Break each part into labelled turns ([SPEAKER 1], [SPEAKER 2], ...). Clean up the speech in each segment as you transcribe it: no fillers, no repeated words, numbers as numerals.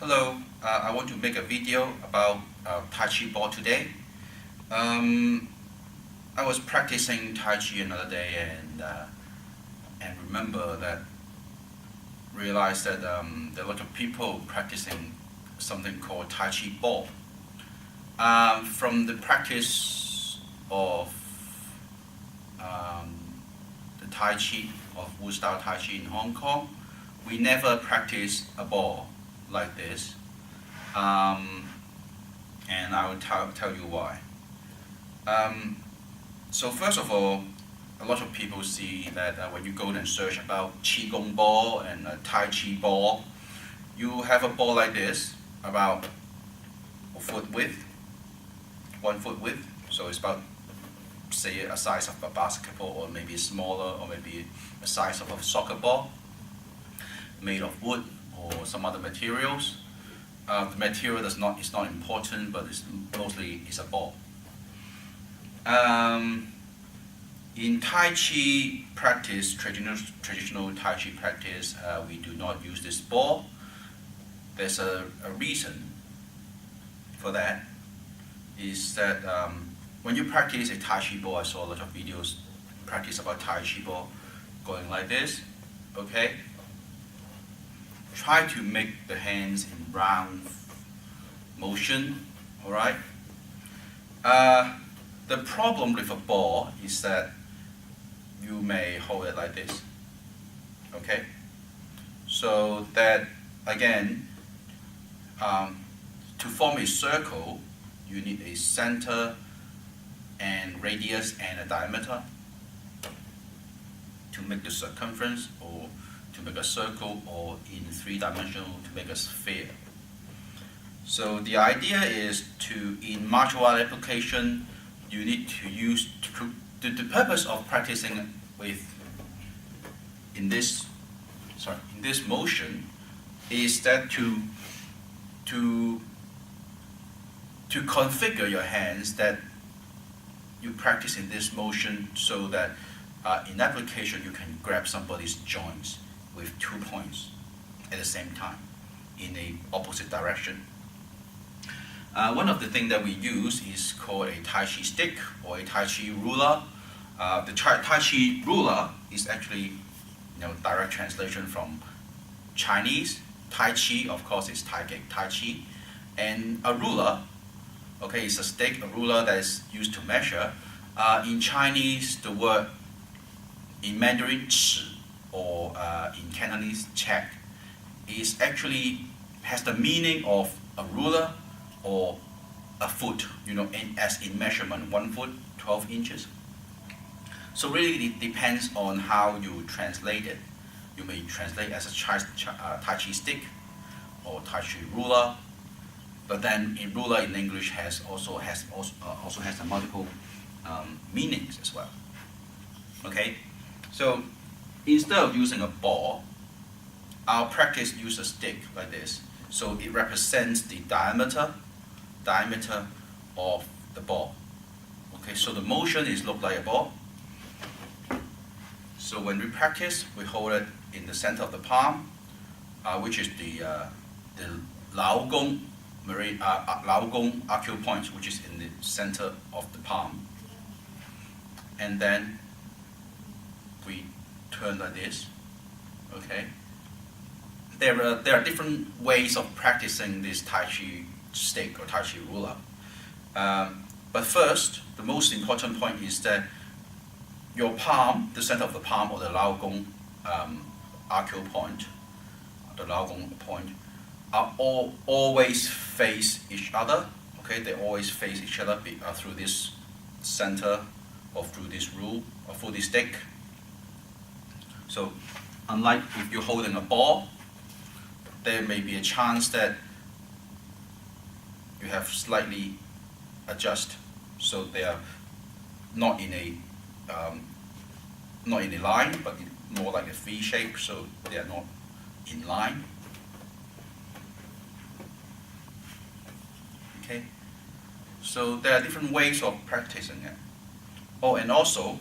[SPEAKER 1] Hello, I want to make a video about Taichi ball today. I was practicing Taichi another day and remember that realized that there are a lot of people practicing something called Taichi ball. From the practice of the Taichi, of Wu style Taichi in Hong Kong, we never practice a ball like this, and I will tell you why. So first of all, a lot of people see that when you go and search about Qigong ball and Tai Chi ball, you have a ball like this, about a foot width, 1 foot width, so it's about, say, a size of a basketball, or maybe smaller, or maybe a size of a soccer ball, made of wood or some other materials. The material is not important, but it's mostly is a ball. In Tai Chi practice, traditional Tai Chi practice, we do not use this ball. There's a reason for that, is that when you practice a Tai Chi ball, I saw a lot of videos practice about Tai Chi ball going like this, okay? Try to make the hands in round motion, alright? The problem with a ball is that you may hold it like this, okay? So that, again, to form a circle, you need a center and radius and a diameter to make the circumference, or to make a circle, or in 3-dimensional to make a sphere. So the idea is to, in martial art application, you need to use, the purpose of practicing with, in this motion, is that to configure your hands, that you practice in this motion so that in application you can grab somebody's joints with 2 points at the same time in a opposite direction. One of the things that we use is called a Tai Chi stick or a Tai Chi ruler. The Tai Chi ruler is actually, direct translation from Chinese. Tai Chi, of course, is Tai Chi, and a ruler, okay, is a stick, a ruler that is used to measure. In Chinese, the word in Mandarin, 尺, or in Cantonese, 尺, is actually has the meaning of a ruler or a foot, as in measurement, 1 foot, 12 inches. So really it depends on how you translate it. You may translate as a Tai Chi stick or Tai Chi ruler, but then in ruler in English also has a multiple meanings as well. Okay, so instead of using a ball, our practice use a stick like this. So it represents the diameter of the ball. Okay, so the motion is look like a ball. So when we practice, we hold it in the center of the palm, which is the Lao Gong acupoint, which is in the center of the palm. And then we turn like this. Okay. There are different ways of practicing this Tai Chi stick or Tai Chi ruler. But first, the most important point is that your palm, the center of the palm, or the Lao Gong acupoint, the Lao Gong point, are always face each other. Okay, they always face each other through this center, or through this rule, or through this stick. So, unlike if you're holding a ball, there may be a chance that you have slightly adjust, so they are not in a line, but more like a V shape, so they are not in line. Okay, so there are different ways of practicing it. Oh, and also,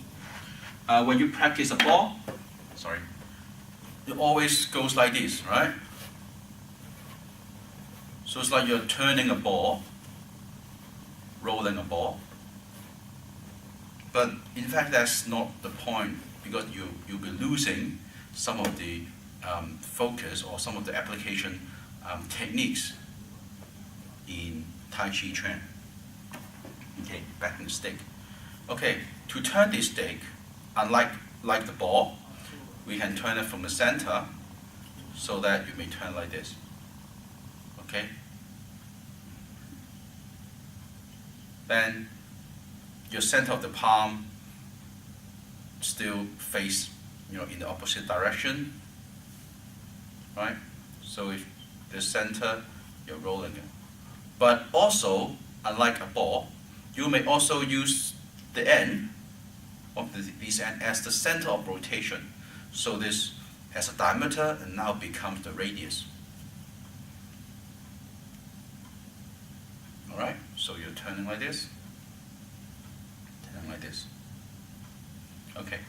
[SPEAKER 1] when you practice a ball, it always goes like this, right? So it's like you're turning a ball, rolling a ball. But in fact, that's not the point, because you'll be losing some of the focus or some of the application techniques in Tai Chi Chuan. Okay, back in the stick. Okay, to turn this stick, unlike the ball, we can turn it from the center so that you may turn like this. Okay? Then your center of the palm still face, in the opposite direction, right? So if the center, you're rolling it. But also, unlike a ball, you may also use the end of this end as the center of rotation. So this has a diameter and now becomes the radius. All right, so you're turning like this, turning like this. Okay,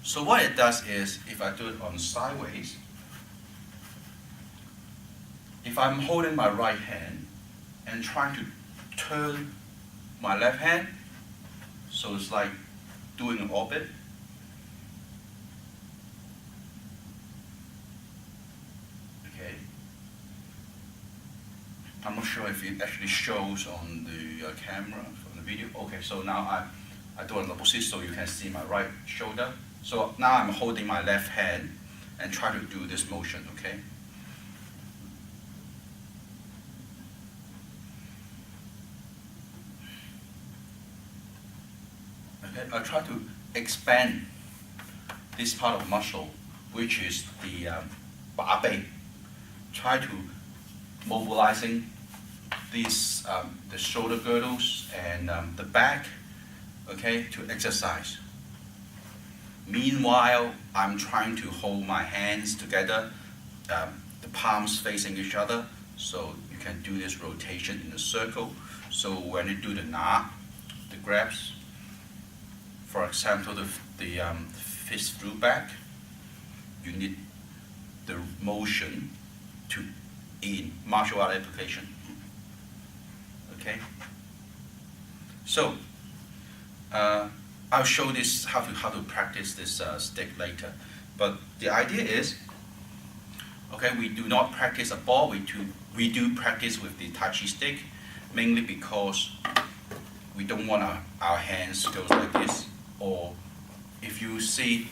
[SPEAKER 1] so what it does is, if I do it on sideways, if I'm holding my right hand and trying to turn my left hand, so it's like doing an orbit. Okay. I'm not sure if it actually shows on the camera, from the video. Okay, so now I do an opposite so you can see my right shoulder. So now I'm holding my left hand and try to do this motion, okay? Okay, I try to expand this part of muscle, which is the ba bei. Try to mobilizing these the shoulder girdles and the back, okay, to exercise. Meanwhile, I'm trying to hold my hands together, the palms facing each other, so you can do this rotation in a circle. So when you do the na, the grabs, for example, the fist through back, you need the motion to in martial art application. Okay. So I'll show this how to practice this stick later. But the idea is, okay, we do not practice a ball. We do practice with the Tai Chi stick, mainly because we don't want our hands go like this. Or if you see,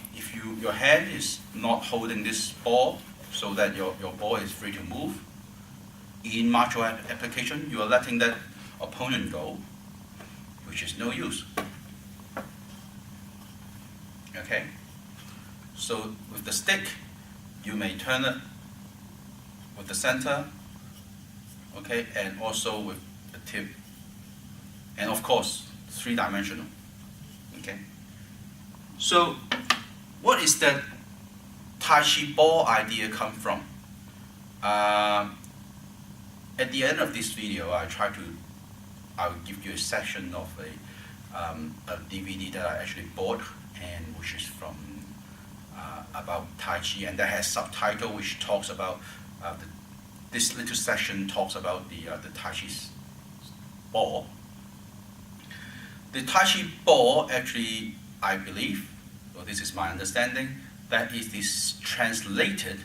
[SPEAKER 1] your hand is not holding this ball so that your ball is free to move, in martial art application, you are letting that opponent go, which is no use. Okay? So with the stick, you may turn it with the center, okay, and also with the tip. And of course, three-dimensional. Okay? So, what is that Tai Chi ball idea come from? At the end of this video, I'll give you a section of a DVD that I actually bought, and which is from about Tai Chi, and that has subtitle which talks about this little section talks about the Tai Chi ball. The Tai Chi ball actually, I believe, or this is my understanding, that it is translated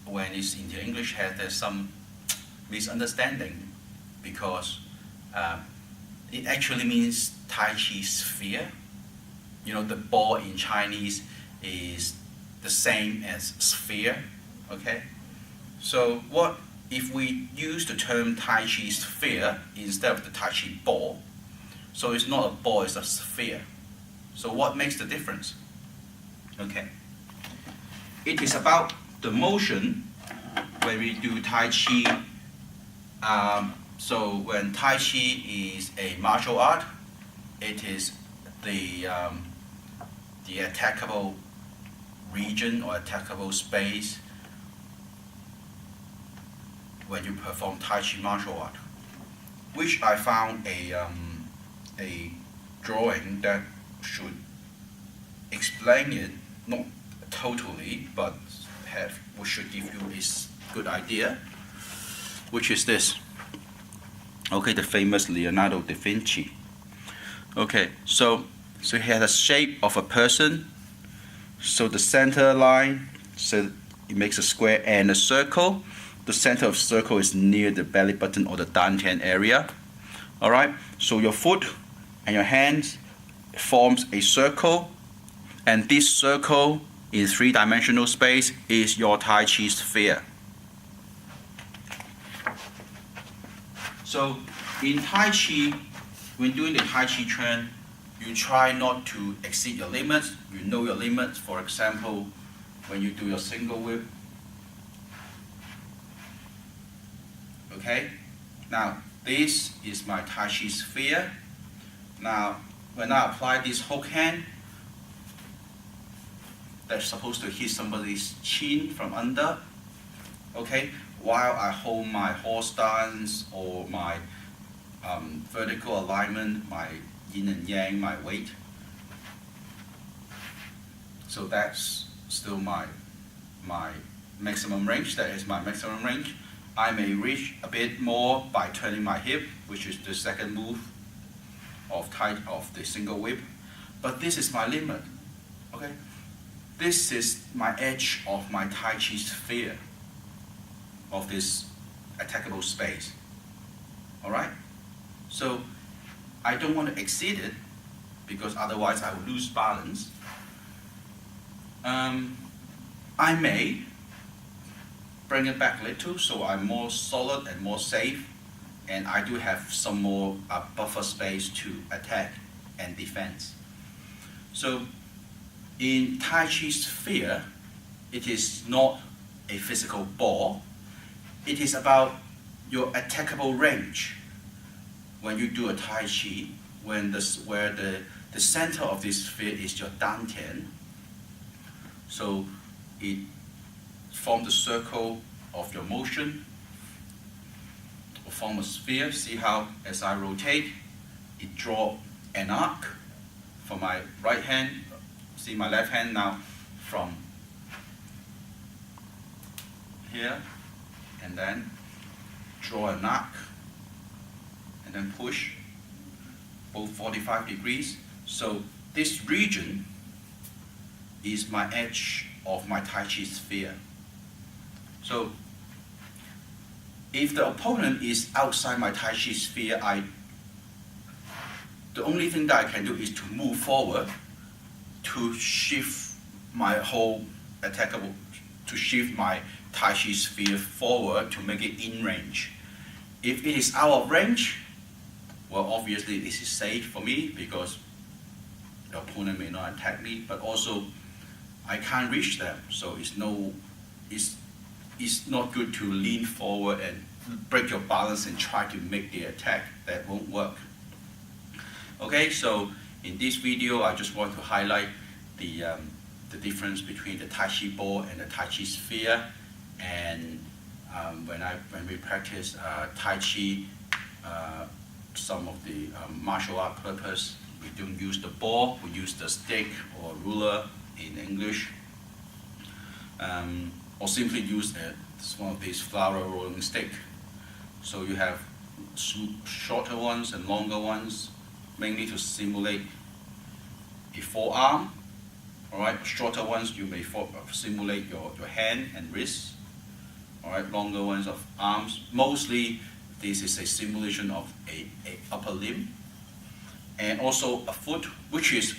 [SPEAKER 1] when it's into English there's some misunderstanding, because it actually means Tai Chi sphere. The ball in Chinese is the same as sphere, okay? So what if we use the term Tai Chi sphere instead of the Tai Chi ball? So it's not a ball, it's a sphere. So what makes the difference? Okay. It is about the motion when we do Tai Chi. So when Tai Chi is a martial art, it is the attackable region or attackable space when you perform Tai Chi martial art, which I found a drawing that should explain it, not totally, but which should give you a good idea. which is this. Okay, the famous Leonardo da Vinci. Okay, so he has a shape of a person. So the center line, so it makes a square and a circle. The center of the circle is near the belly button or the dantian area. All right, so your foot and your hands forms a circle, and this circle in three-dimensional space is your Tai Chi sphere. So in Tai Chi, when doing the Tai Chi training, you try not to exceed your limits. You know your limits. For example, when you do your single whip. Okay? Now, this is my Tai Chi sphere. Now, when I apply this hook hand, that's supposed to hit somebody's chin from under. Okay? While I hold my horse stance or my vertical alignment, my yin and yang, my weight. So that's still my maximum range. That is my maximum range. I may reach a bit more by turning my hip, which is the second move of the single whip. But this is my limit. Okay? This is my edge of my Tai Chi sphere, of this attackable space. Alright? So I don't want to exceed it because otherwise I will lose balance. I may bring it back a little so I'm more solid and more safe, and I do have some more buffer space to attack and defense. So in Tai Chi sphere, it is not a physical ball. It is about your attackable range. When you do a Tai Chi, where the center of this sphere is your dantian, so it forms the circle of your motion, or form a sphere. See how as I rotate, it draw an arc for my right hand. See my left hand now from here, and then draw an arc, and then push both 45 degrees. So this region is my edge of my Tai Chi sphere. So if the opponent is outside my Tai Chi sphere, the only thing that I can do is to move forward to shift my whole attackable, to shift my Tai Chi sphere forward to make it in range. If it is out of range, well, obviously this is safe for me because the opponent may not attack me, but also I can't reach them, so it's not good to lean forward and break your balance and try to make the attack. That won't work. Okay, so in this video, I just want to highlight the difference between the Tai Chi ball and the Tai Chi sphere. And when we practice Tai Chi, some of the martial art purpose, we don't use the ball, we use the stick or ruler in English, or simply use one of these flower rolling stick. So you have shorter ones and longer ones, mainly to simulate a forearm. All right, shorter ones you may simulate your hand and wrist. All right, longer ones of arms. Mostly this is a simulation of a upper limb, and also a foot, which is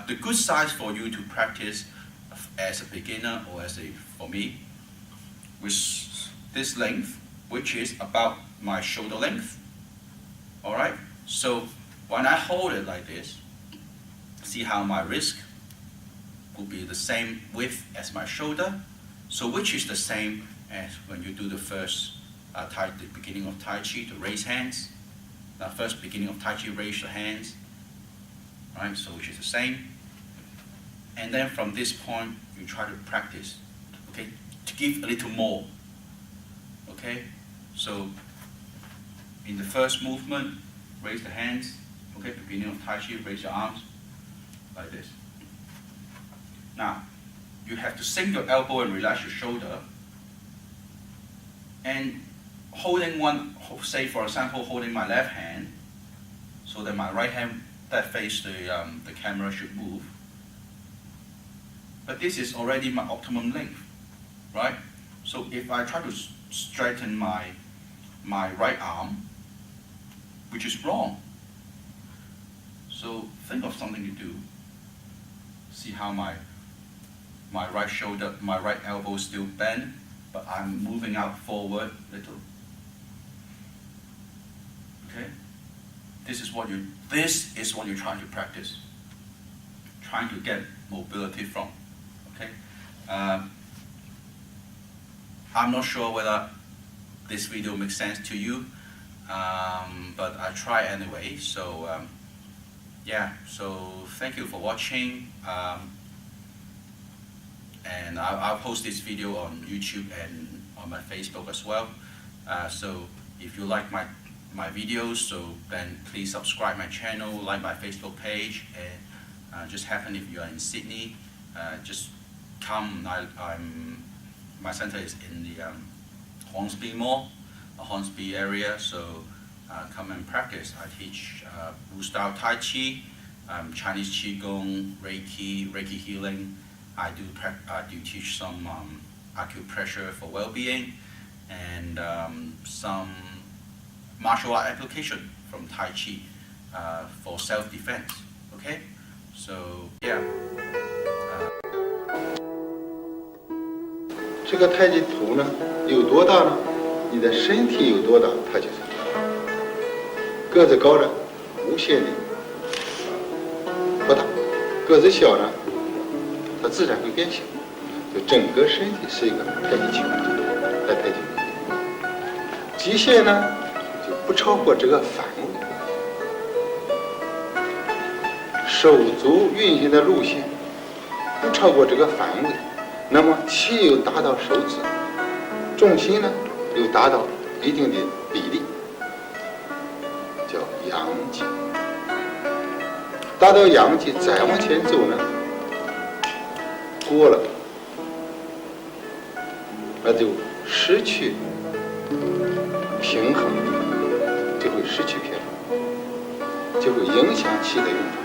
[SPEAKER 1] the good size for you to practice as a beginner or for me, with this length, which is about my shoulder length. All right, so when I hold it like this, see how my wrist will be the same width as my shoulder, so which is the same as when you do the first the beginning of Tai Chi, to raise hands. Now first beginning of Tai Chi, raise your hands, right? So which is the same. And then from this point, you try to practice, okay, to give a little more. Okay, so in the first movement, raise the hands. Okay, beginning of Tai Chi, raise your arms like this. Now, you have to sink your elbow and relax your shoulder. And holding one, say for example, holding my left hand, so that my right hand that face the camera should move. But this is already my optimum length, right? So if I try to straighten my right arm, which is wrong. So think of something to do. See how my right shoulder, my right elbow is still bent, but I'm moving out forward a little. Okay? This is what you're trying to practice. Trying to get mobility from. Okay? I'm not sure whether this video makes sense to you, but I try anyway. So yeah, so thank you for watching, and I'll post this video on YouTube and on my Facebook as well. So if you like my videos, so then please subscribe my channel, like my Facebook page, and just happen if you are in Sydney, just come. My center is in the Hornsby Mall, Hornsby area, so come and practice. I teach Wu style Taichi, Chinese Qigong, Reiki healing. I do teach some acupressure for well-being, and some martial art application from Taichi for self-defense. Okay, so yeah.
[SPEAKER 2] 这个太极图呢有多大呢？你的身体有多大，它就是多大。个子高的无限的扩大，个子小呢，它自然会变小。就整个身体是一个太极球，在太极里。极限呢就不超过这个范围，手足运行的路线不超过这个范围。 那么气又达到手指，重心呢又达到一定的比例，叫阳极。达到阳极再往前走呢，过了，那就失去平衡，就会失去平衡，就会影响气的运转。